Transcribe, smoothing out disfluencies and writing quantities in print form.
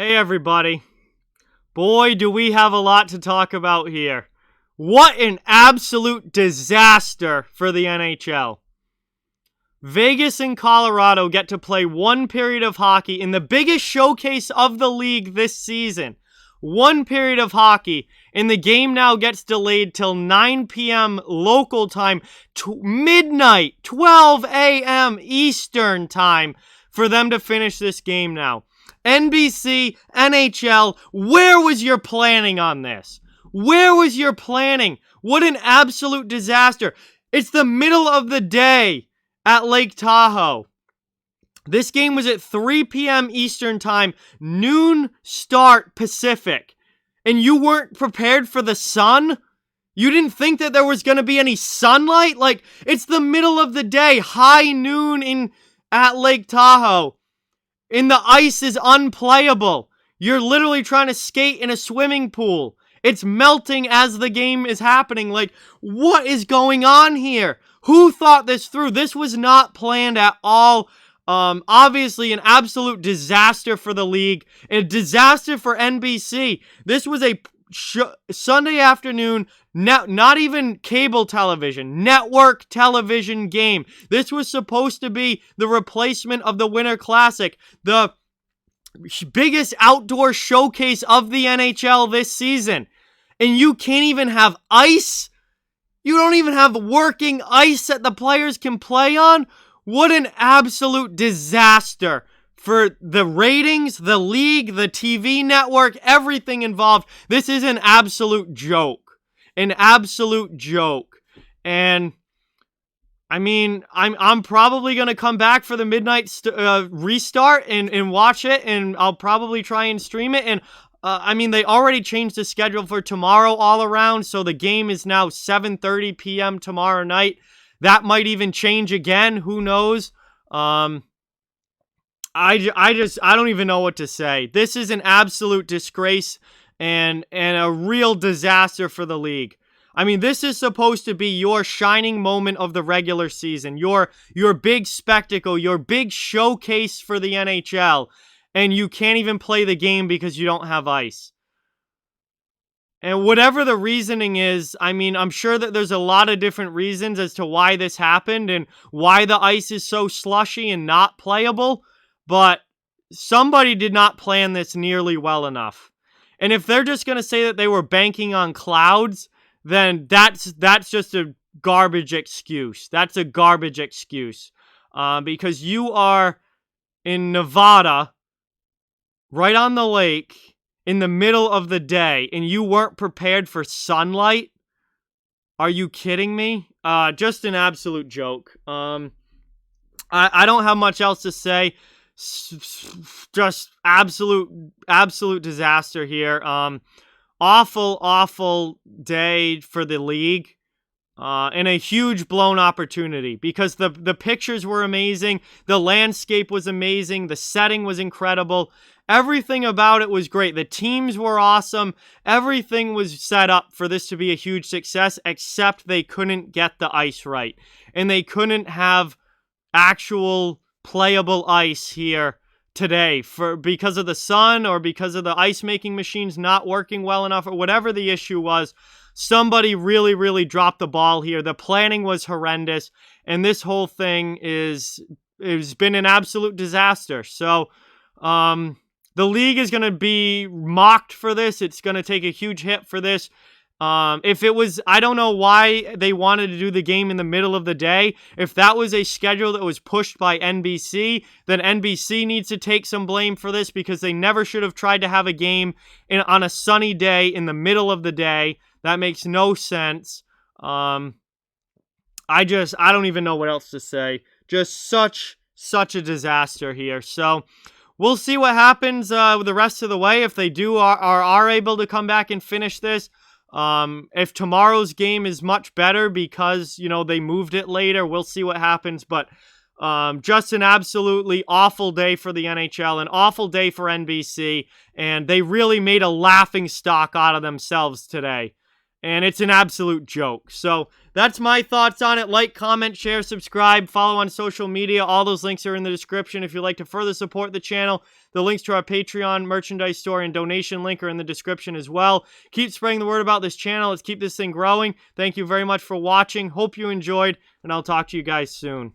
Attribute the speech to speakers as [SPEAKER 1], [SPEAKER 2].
[SPEAKER 1] Hey everybody. Boy, do we have a lot to talk about here. What an absolute disaster for the NHL. Vegas and Colorado get to play one period of hockey in the biggest showcase of the league this season. One period of hockey, and the game now gets delayed till 9 p.m. local time, midnight, 12 a.m. Eastern time for them to finish this game now. NBC, NHL, where was your planning on this? Where was your planning? What an absolute disaster. It's the middle of the day at Lake Tahoe. This game was at 3 p.m. Eastern time, noon start Pacific. And you weren't prepared for the sun? You didn't think that there was going to be any sunlight? Like, it's the middle of the day, high noon at Lake Tahoe. And the ice is unplayable. You're literally trying to skate in a swimming pool. It's melting as the game is happening. Like, what is going on here? Who thought this through? This was not planned at all. Obviously, an absolute disaster for the league. A disaster for NBC. This was a Sunday afternoon, not even cable television, network television game. This was supposed to be the replacement of the Winter Classic, the biggest outdoor showcase of the NHL this season. And you can't even have ice? You don't even have working ice that the players can play on? What an absolute disaster for the ratings, the league, the TV network, everything involved. This is an absolute joke. An absolute joke. And I mean, I'm probably going to come back for the midnight restart and watch it, and I'll probably try and stream it. And I mean, they already changed the schedule for tomorrow all around, so the game is now 7:30 p.m. tomorrow night. That might even change again. Who knows? I don't even know what to say. This is an absolute disgrace and a real disaster for the league. I mean, this is supposed to be your shining moment of the regular season, your big spectacle, your big showcase for the NHL, and you can't even play the game because you don't have ice. And whatever the reasoning is, I mean, I'm sure that there's a lot of different reasons as to why this happened and why the ice is so slushy and not playable, but somebody did not plan this nearly well enough. And if they're just going to say that they were banking on clouds, then that's just a garbage excuse. That's a garbage excuse. Because you are in Nevada, right on the lake, in the middle of the day, and you weren't prepared for sunlight? Are you kidding me? Just an absolute joke. I don't have much else to say. Just absolute disaster here. Awful day for the league. And a huge blown opportunity because the pictures were amazing. The landscape was amazing. The setting was incredible. Everything about it was great. The teams were awesome. Everything was set up for this to be a huge success, except they couldn't get the ice right. And they couldn't have actual playable ice here today because of the sun or because of the ice making machines not working well enough or whatever the issue was. Somebody really dropped the ball here. The planning was horrendous, and this whole thing has been an absolute disaster. So, the league is going to be mocked for this. It's going to take a huge hit for this. If it was, I don't know why they wanted to do the game in the middle of the day. If that was a schedule that was pushed by NBC, then NBC needs to take some blame for this because they never should have tried to have a game on a sunny day in the middle of the day. That makes no sense. I don't even know what else to say. Just such a disaster here. So we'll see what happens with the rest of the way if they are able to come back and finish this. If tomorrow's game is much better because, they moved it later, we'll see what happens. But just an absolutely awful day for the NHL, an awful day for NBC, and they really made a laughing stock out of themselves today. and it's an absolute joke. So that's my thoughts on it. Like, comment, share, subscribe, follow on social media. All those links are in the description. If you'd like to further support the channel, the links to our Patreon merchandise store and donation link are in the description as well. Keep spreading the word about this channel. Let's keep this thing growing. Thank you very much for watching. Hope you enjoyed, and I'll talk to you guys soon.